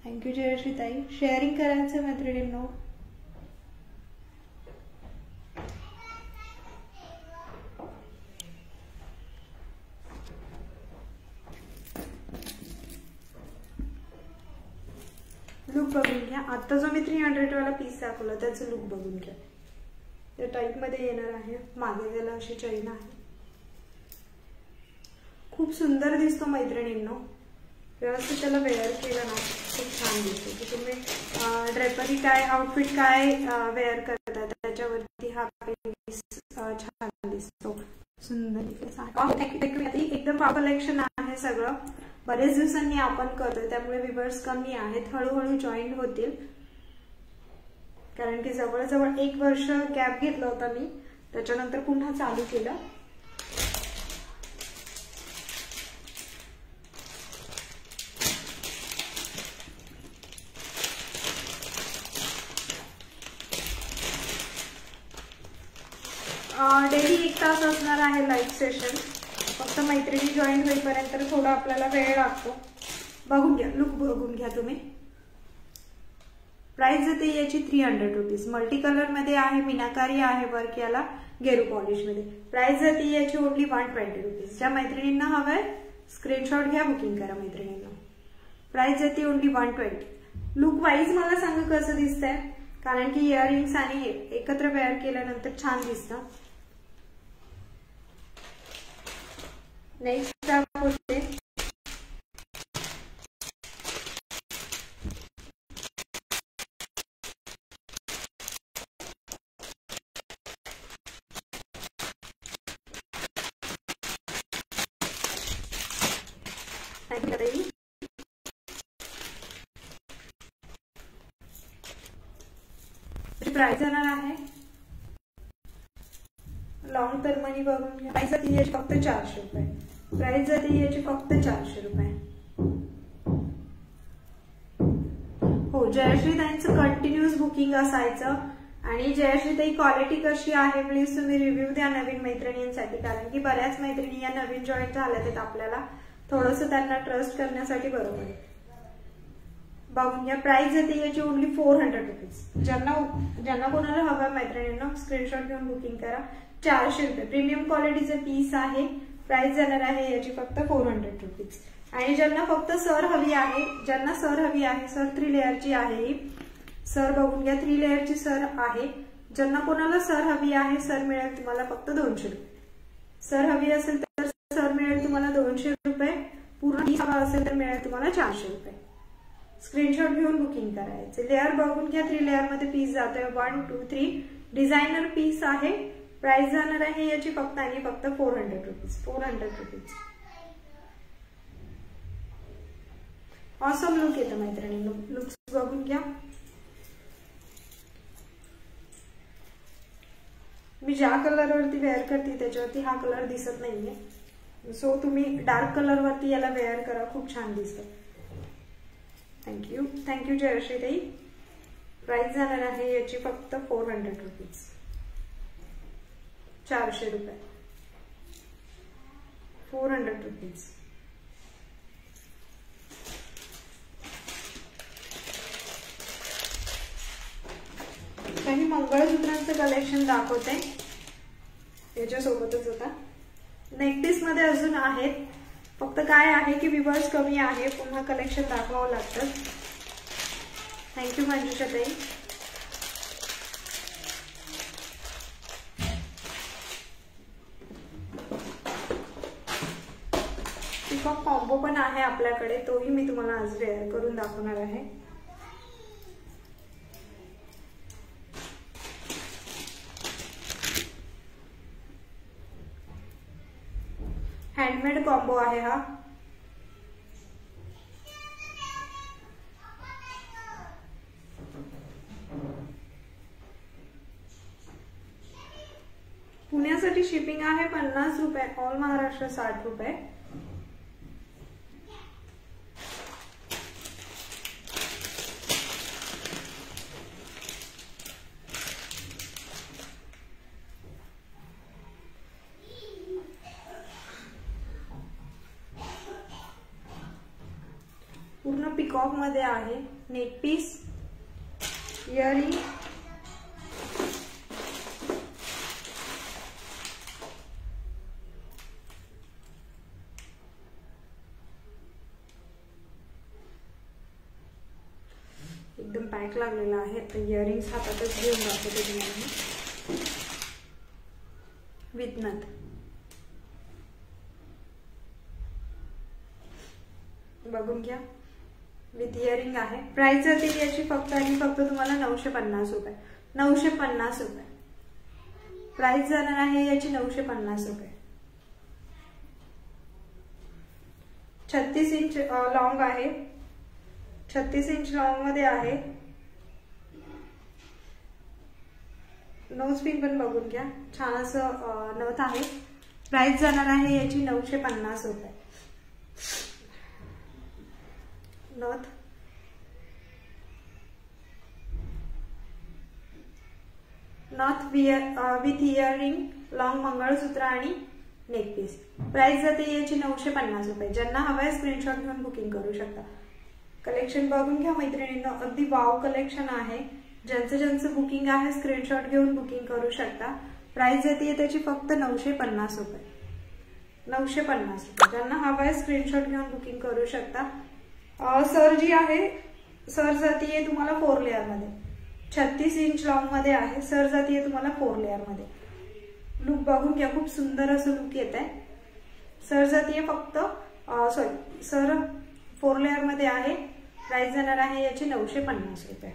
थँक्यू जयश्री ताई. शेअरिंग करायचं मैत्रिणींनो. लुक बघून घ्या. आता जो मी 300 वाला पीस दाखवला त्याचं लुक बघून घ्या. त्या टाइप मध्ये येणार आहे. मागे त्याला अशी चैन आहे. खूप सुंदर दिसतो मैत्रिणींनो. व्यवस्थित त्याला वेअर केलं ना खूप छान दिसतो. की तुम्ही ड्रेपरी काय, आउटफिट काय वेअर करता त्याच्यावरती हा पीस छान दिसतो. सुंदर. थँक्यू. एकदम कलेक्शन आहे. आहे सगळं, बरेच दिवसांनी आपण करतोय त्यामुळे व्ह्यूअर्स कमी आहेत, हळूहळू जॉईन होतील, कारण की जवळजवळ 1 वर्ष गॅप घेतला होता मी, त्याच्यानंतर पुन्हा चालू केलं। डेली 1 तास असणार आहे लाईव्ह सेशन, फक्त मैत्रिणी जॉईन होईपर्यंत थोडा आपल्याला वेळ लागतो। बघून घ्या, लुक बघून घ्या तुम्ही। प्राइस जाते याची 300 रुपीज, मल्टी कलर मध्ये आहे, मीनाकारी आहे वर्क याला, गेरू पॉलिश मध्ये। प्राइस जाते याची ओनली 120 रुपीज। ज्या मैत्रिणींना हवंय स्क्रीनशॉट घ्या, बुकिंग करा मैत्रिणींना। प्राइस जाते ओनली 120। लुक वाईज मला सांगा कसं दिसतंय, कारण की इयरिंग्स आणि हे एकत्र वेअर केल्यानंतर छान दिसतं। नेक्स्ट दाखवते प्राइस जाणार आहे लॉन्ग टर्म मनी बघून घ्या। प्राइस जाते याची फक्त 400 रुपये। प्राइस जाते याची फक्त 400 रुपये। हो, जयश्रीताईंचं कंटिन्यूअस बुकिंग असायचं। आणि जयश्रीताई क्वालिटी कशी आहे प्लीज तुम्ही रिव्ह्यू द्या नवीन मैत्रिणींसाठी, कारण की बऱ्याच मैत्रिणी या नवीन जॉईन झाल्या आहेत, आपल्याला थोडंसं त्यांना ट्रस्ट करण्यासाठी बरोबर आहे। बघून घ्या, प्राइस जाते याची ओनली 400 रुपीज। ज्यांना कोणाला हवं मैत्रिणींना स्क्रीनशॉट घेऊन बुकिंग करा। 400 रुपये प्रीमियम क्वालिटीचं पीस आहे। प्राइस जाणार आहे याची फक्त 400 रुपीज। आणि ज्यांना फक्त सर हवी आहे, सर 3 लेअरची आहे ही सर, बघून घ्या 3 लेअरची सर आहे। ज्यांना कोणाला सर हवी आहे, सर मिळेल तुम्हाला फक्त 200 रुपये। सर हवी असेल तर सर मिळेल तुम्हाला 200 रुपये, पूर्ण पीस हवा असेल तर मिळेल तुम्हाला 400 रुपये। स्क्रीनशॉट घेऊन बुकिंग करायचे। लेअर बघून घ्या, 3 लेअर मध्ये पीस जातोय 1 2 3, डिझायनर पीस आहे। प्राइस जाणार आहे याची फक्त आणि फक्त 400 रुपीज। 400 रुपीज। ऑसम लुक येतं मैत्रिणी, लुक्स बघून घ्या। मी ज्या कलरवरती वेअर करते त्याच्यावरती हा कलर दिसत नाहीये, सो तुम्ही डार्क कलर वरती याला वेअर करा, खूप छान दिसतं। थँक्यू जयश्रीताई। प्राइस जाणार आहे याची फक्त 400 रुपीज। 400 रुपये। 400 रुपीज। काही मंगळसूत्रांचं कलेक्शन दाखवते याच्यासोबतच होता। नेकपीस मध्ये अजून आहेत, फक्त काय आहे की व्ह्यूअर्स कमी आहे, पुन्हा कलेक्शन दाखवावं लागतं। थँक्यू मंजुषा ताई। पिकॉक कॉम्बो पण आहे आपल्याकडे, तोही मी तुम्हाला आज वेअर करून दाखवणार आहे। हँडमेड कॉम्बो आहे हा। पुण्यासाठी शिपिंग आहे 50 रुपये, ऑल महाराष्ट्र 60 रुपये। पूर्ण पिकॉक मध्ये आहे, नेक पीस, इयरिंग, एकदम पॅक लागलेला आहे। तर इयरिंग्स हातातच घेऊन दाखवते तुम्हाला विथ नथ। बघून घ्या, विथ इयरिंग आहे। प्राइस जाते याची फक्त आणि फक्त तुम्हाला 950 रुपये। 950 रुपये प्राइस जाणार आहे याची, 950 रुपये। 36 इंच लॉंग आहे, 36 इंच लॉंग मध्ये आहे। नोज पिन पण बघून घ्या, छान असं नथ आहे। प्राइस जाणार आहे याची 950 रुपये। नथ विथ इयरिंग, लॉंग मंगळसूत्र आणि नेक पीस। प्राइस जाते याची 950 रुपये। ज्यांना हवाय स्क्रीनशॉट घेऊन बुकिंग करू शकता। कलेक्शन बघून घ्या मैत्रिणींनो, अगदी वाव कलेक्शन आहे। ज्यांचं बुकिंग आहे स्क्रीनशॉट घेऊन बुकिंग करू शकता। प्राइस जाते त्याची फक्त 950 रुपये। 950 रुपये। ज्यांना हवाय स्क्रीनशॉट घेऊन बुकिंग करू शकता। सर जी आहे, सर जातीये तुम्हाला 4 लेअर मध्ये, 36 इंच लॉंग मध्ये आहे। सर जातीये तुम्हाला 4 लेअर मध्ये। लुक बघून घ्या, खूप सुंदर असं लुक येत आहे। सर जातीये फक्त सर 4 लेअर मध्ये आहे। प्राइस जाणार आहे याची 950 रुपये।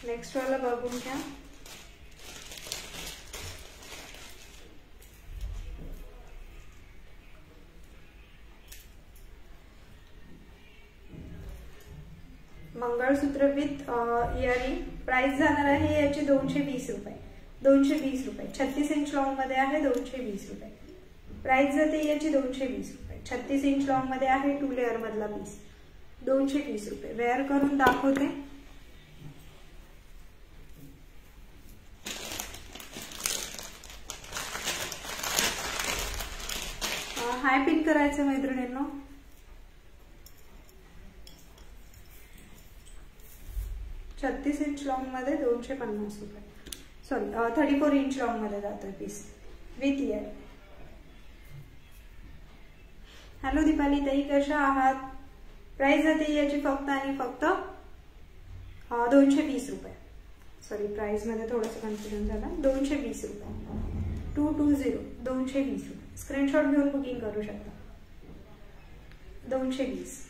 नेक्स्ट वाला बघून घ्या। मंगळसूत्र विथ इयरिंग। प्राइस जाणार आहे याची 220 रुपये। 220 रुपये। 36 इंच लॉंग मध्ये आहे, 220 रुपये। प्राइस जाते याची 220 रुपये। 36 इंच लॉंग मध्ये आहे, 2 लेअर मधला पीस, 220 रुपये। वेअर करून दाखवते। हाय पिन करायचं मैत्रिणींनो। छत्तीस इंच लॉंग मध्ये 250 रुपये। सॉरी 34 इंच लॉंग मध्ये जातोय piece with ear. Hello Deepali tai, कशा आहात? प्राइस जाते याची फक्त आणि फक्त 220 रुपये। सॉरी प्राइस मध्ये थोडंसं कन्फ्युजन झालं। 220 रुपये। 220 220 रुपये। स्क्रीनशॉट घेऊन बुकिंग करू शकता। 220।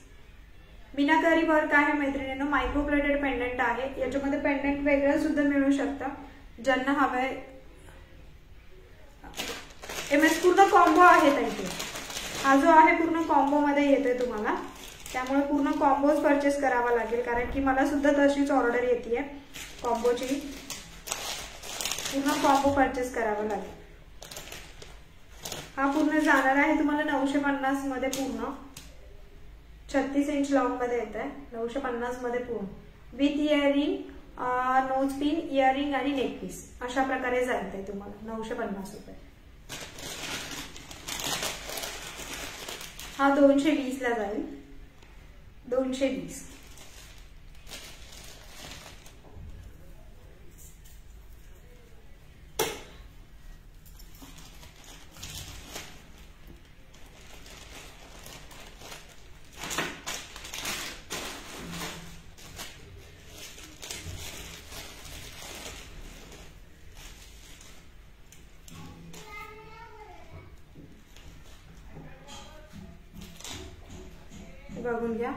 मीनाकारी वर्क आहे मैत्रिणींनो, मायक्रो प्लेटेड पेंडंट आहे। याच्यामध्ये पेंडंट वेगळं सुद्धा मिळू शकतं ज्यांना हवंय। MS पूर्ण कॉम्बो आहे ताई। हा जो आहे पूर्ण कॉम्बो मध्ये येतोय तुम्हाला, त्यामुळे पूर्ण कॉम्बोज परचेस करावा लागेल, कारण की मला सुद्धा तशीच ऑर्डर येते कॉम्बोची। पूर्ण कॉम्बो परचेस करावा लागेल। हा पूर्ण जाणार आहे तुम्हाला 950 मध्ये पूर्ण। 36 इंच लॉंग मध्ये येत आहे, 950 मध्ये पूर्ण with earring, nose pin, earring आणि नेक पीस अशा प्रकारे जाईल ते तुम्हाला 950 रुपये। हा 220 ला जाईल। 220। बघून घ्या।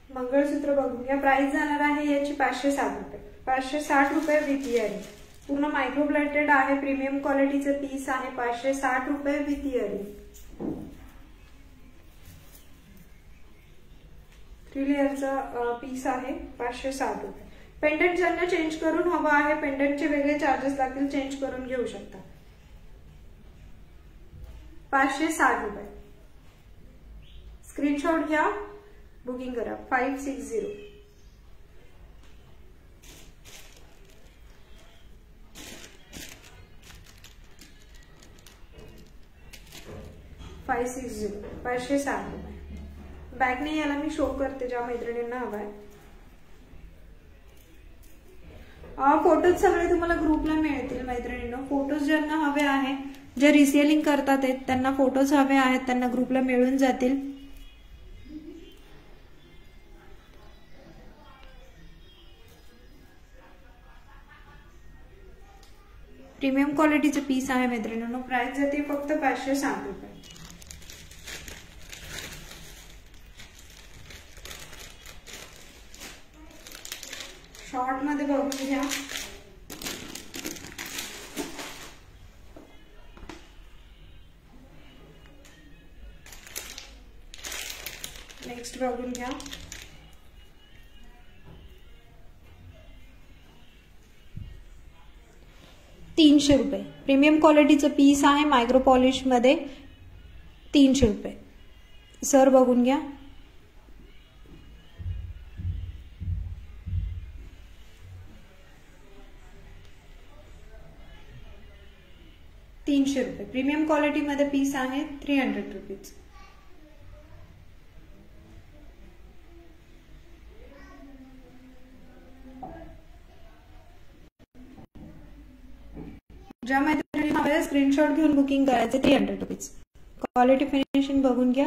मंगळसूत्र बघून घ्या। प्राइस जाणार आहे याची 560 रुपये। 560 रुपये विथ इयरिंग। पूर्ण मायक्रो प्लेटेड आहे, प्रीमियम क्वालिटीचे पीस आहे। 560 रुपये विथ इयरिंग। 3 लेअरचा पीस आहे, 560 रुपये। पेंडंट ज्यांना चेंज करून हवा आहे, पेंडंटचे वेगळे चार्जेस लागतील, चेंज करून घेऊ शकता। 560 रुपये। स्क्रीनशॉट घ्या, बुकिंग करा। 560। $560 560 रुपये। बॅगने याला मी शो करते ज्या मैत्रिणींना हवाय। फोटोज सगळे तुम्हाला ग्रुपला मिळतील मैत्रिणींनो। फोटोज ज्यांना हवे आहे, जे रिसेलिंग करतात त्यांना फोटोज हवे आहेत, त्यांना ग्रुपला मिळून जातील। प्रीमियम क्वालिटीचे पीस आहे मैत्रिणींनो। प्राइस जाते फक्त 560 रुपये। शॉर्ट मध्ये बघून घ्या. नेक्स्ट बघून घ्या. ₹300 प्रीमियम क्वालिटीचं पीस आहे. मायक्रो पॉलिश मध्ये ₹300. सर बघून घ्या. ₹300 प्रीमियम क्वालिटी मध्ये पीस आहे. ₹300. ज्या मैत्रिणींना स्क्रीनशॉट घेऊन बुकिंग करायचे ₹300. क्वालिटी फिनिशिंग बघून घ्या.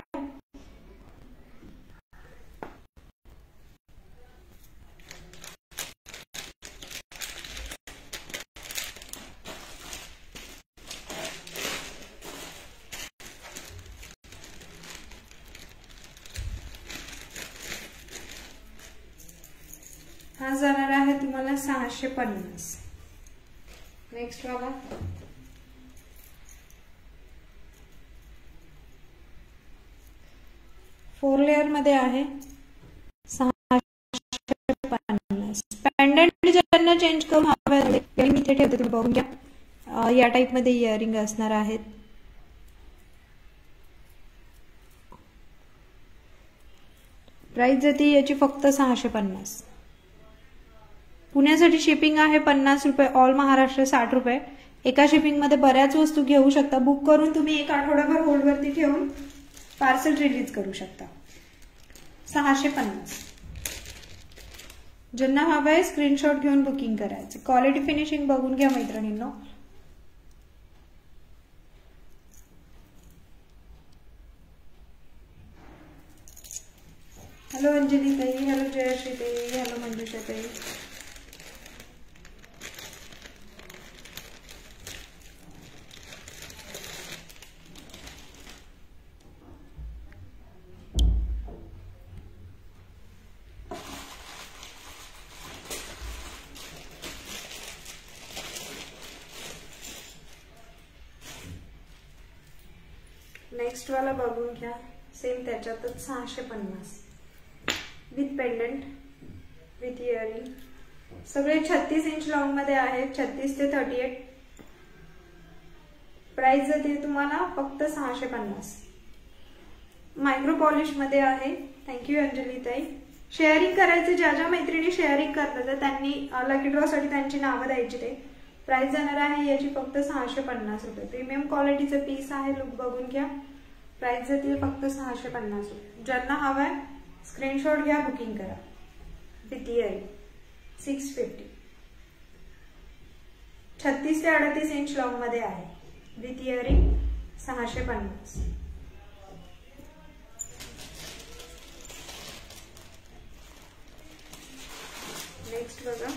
हा जाणार आहे तुम्हाला 650. नेक्स्ट बघा. फोर लेअर मध्ये आहे. 650. पेंडंट ज्यांना चेंज करून हवे मी इथे ठेवते, तुम्ही बघून घ्या. या टाइप मध्ये इयरिंग असणार आहेत. प्राइस जाते याची फक्त 650. पुण्यासाठी शिपिंग आहे ₹50. ऑल महाराष्ट्र ₹60. एका शिपिंग मध्ये बऱ्याच वस्तू घेऊ शकता. बुक करून तुम्ही एक आठवडाभर होल्डवरती ठेवून पार्सल रिलीज करू शकता. 650. ज्यांना हवं आहे स्क्रीनशॉट घेऊन बुकिंग करायचं. क्वालिटी फिनिशिंग बघून घ्या मैत्रिणींनो. हॅलो अंजली ताई, हॅलो जयश्री ताई, हॅलो मंजुषा ताई. नेक्स्ट वाला बघून घ्या. सेम त्याच्यातच 650 विथ पेंडंट विथ इयरिंग. सगळे 36 इंच लॉंग मध्ये आहेत. 36 ते 38. प्राइस जाते तुम्हाला फक्त 650. मायक्रो पॉलिश मध्ये आहे. थँक्यू अंजली ताई. शेअरिंग करायचे. ज्या ज्या मैत्रिणी शेअरिंग करतात त्यांनी लकी ड्रॉ साठी त्यांची नावं द्यायची. ते प्राइस जाणार आहे याची फक्त ₹650. प्रीमियम क्वालिटीचं पीस आहे. लुक बघून घ्या. प्राइस जाते फक्त ₹650. ज्यांना हवंय स्क्रीनशॉट घ्या, बुकिंग करा. With earring 650. 36 ते 38 इंच लॉंग मध्ये आहे. With earring 650. नेक्स्ट बघा.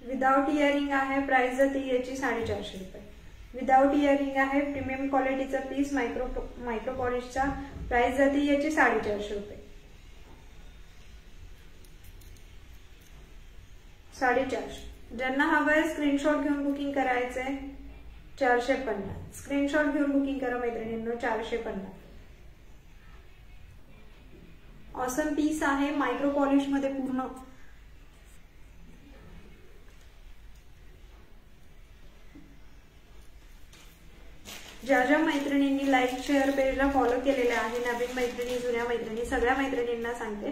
विदाउट इयरिंग आहे. प्राइस जाते याची ₹450. विदाउट इयरिंग आहे. प्रीमियम क्वालिटीचा पीस मायक्रो पॉलिशचा. प्राइस जाते याची ₹450. 450. ज्यांना हवंय स्क्रीनशॉट घेऊन बुकिंग करायचंय. 450. स्क्रीनशॉट घेऊन बुकिंग करा मैत्रिणींनो. 450. ऑसम पीस आहे. मायक्रो पॉलिश मध्ये पूर्ण. ज्या ज्या मैत्रिणींनी लाईक शेअर पेजला फॉलो केलेले आहे, नवीन मैत्रिणी, जुन्या मैत्रिणी, सगळ्या मैत्रिणींना सांगते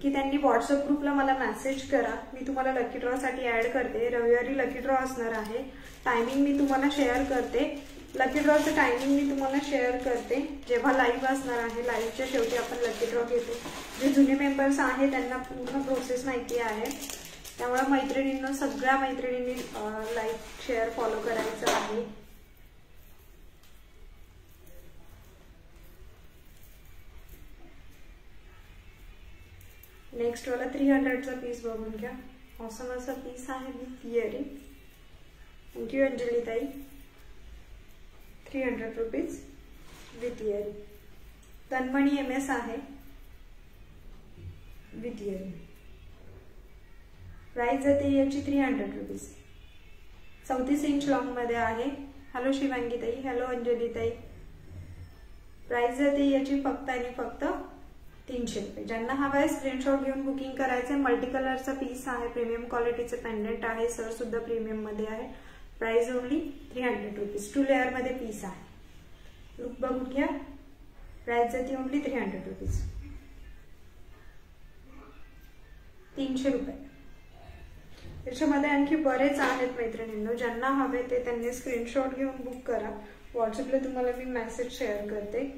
की त्यांनी व्हॉट्सअप ग्रुपला मला मेसेज करा. मी तुम्हाला लकी ड्रॉ साठी ऍड करते. रविवारी लकी ड्रॉ असणार आहे. टायमिंग मी तुम्हाला शेअर करते. लकी ड्रॉचं टायमिंग मी तुम्हाला शेअर करते. जेव्हा लाईव्ह असणार आहे, लाईव्हच्या शेवटी आपण लकी ड्रॉ घेतो. जे जुने मेंबर्स आहे त्यांना पूर्ण प्रोसेस माहिती आहे. त्यामुळे मैत्रिणींना, सगळ्या मैत्रिणींनी लाईक शेअर फॉलो करायचं आहे. नेक्स्ट वाला 300चा पीस बघून घ्या. ऑसम असा पीस आहे विथ इयरिंग. थँक्यू अंजली ताई. 300 रुपीज विथ इयरिंग. तन्मणी MS आहे विथ इयरिंग. प्राइस जाते याची 300 रुपीज. 34 इंच लॉंग मध्ये आहे. हॅलो शिवांगी ताई, हॅलो अंजली ताई. प्राइस जाते याची फक्त आणि फक्त 300 रुपये. ज्यांना हवा आहे स्क्रीनशॉट घेऊन बुकिंग करायचे. मल्टी कलरचा पीस आहे, प्रीमियम क्वालिटीचे पेंडंट आहे, सर सुद्धा प्रीमियम मध्ये आहे. Price only 300 rupees. 2 लेअर मध्ये पीस आहे. लुक बघून घ्या. प्राइस जाते ओनली 300 रुपीज. 300 रुपये. याच्यामध्ये आणखी बरेच आहेत मैत्रिणींनो. ज्यांना हवे ते त्यांनी स्क्रीनशॉट घेऊन बुक करा. व्हॉट्सअपला तुम्हाला मी मेसेज शेअर करते.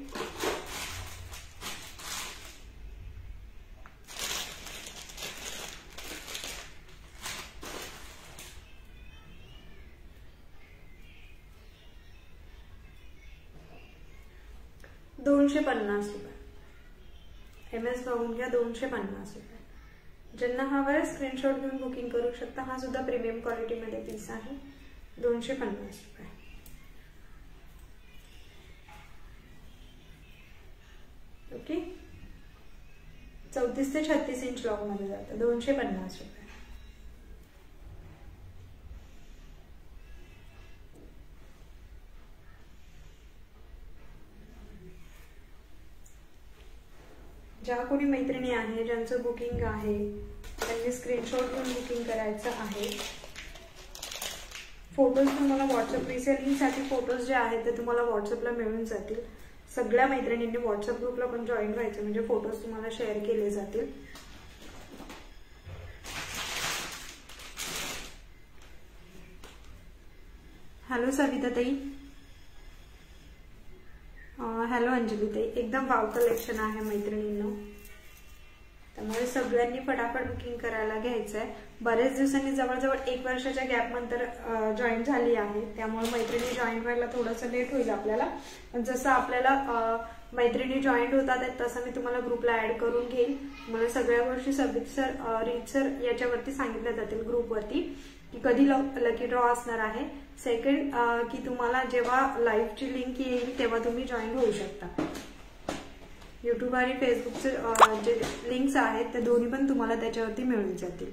$250 रुपये. MS बघून घ्या. 250 रुपये. ज्यांना हवं आहे स्क्रीनशॉट घेऊन बुकिंग करू शकता. हा सुद्धा प्रीमियम क्वालिटी मध्ये पीस आहे. 250 रुपये. ओके. 34 ते 36 इंच लॉंग मध्ये जातं. 250 रुपये. ज्या कोणी मैत्रिणी आहे ज्यांचं बुकिंग आहे त्यांनी स्क्रीनशॉट घेऊन बुकिंग करायचं आहे. फोटोज तुम्हाला व्हॉट्सअप रिसेलिंगसाठी फोटोज जे आहेत ते तुम्हाला व्हॉट्सअपला मिळून जातील. सगळ्या मैत्रिणींनी व्हॉट्सअप ग्रुपला पण जॉईन व्हायचं म्हणजे फोटोज तुम्हाला शेअर केले जातील. हॅलो सविता ताई, हॅलो अंजली ताई. एकदम वाव कलेक्शन आहे मैत्रिणींनो. त्यामुळे सगळ्यांनी फटाफट बुकिंग करायला घ्यायचं आहे. बरेच दिवसांनी जवळजवळ 1 वर्षाच्या गॅप नंतर जॉईन झाली आहे. त्यामुळे मैत्रिणी जॉईन व्हायला थोडंसं लेट होईल आपल्याला. पण जसं आपल्याला मैत्रिणी जॉईन होतात तसं मी तुम्हाला ग्रुपला ऍड करून घेईल. मला सगळ्या गोष्टी सविस्तर रीतसर याच्यावरती सांगितल्या जातील ग्रुपवरती की कधी लकी ड्रॉ असणार आहे. सेकंड की तुम्हाला जेव्हा लाईव्हची लिंक येईल तेव्हा तुम्ही जॉईन होऊ शकता. युट्यूब आणि फेसबुकचे जे लिंक्स आहेत ते दोन्ही पण तुम्हाला त्याच्यावरती मिळून जातील.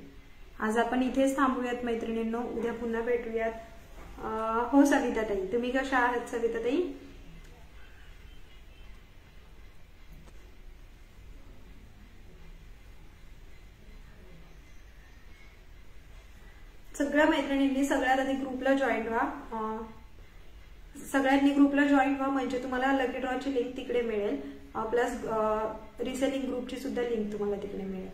आज आपण इथेच थांबूयात मैत्रिणींनो. उद्या पुन्हा भेटूयात. हो सविता ताई, तुम्ही कशा आहात सविता ताई? सगळ्या मैत्रिणींनी सगळ्यात आधी ग्रुपला जॉईन व्हा. सगळ्यांनी ग्रुपला जॉईन व्हा म्हणजे तुम्हाला लकी ड्रॉची लिंक तिकडे मिळेल. प्लस रिसेलिंग ग्रुपची सुद्धा लिंक तुम्हाला तिकडे मिळेल.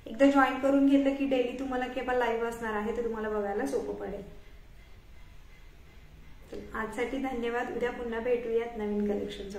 एकदा जॉईन करून घेतलं की डेली तुम्हाला केव्हा लाईव्ह असणार आहे ते तुम्हाला बघायला सोपं पडेल. आजसाठी धन्यवाद. उद्या पुन्हा भेटूयात नवीन कलेक्शन सोबत.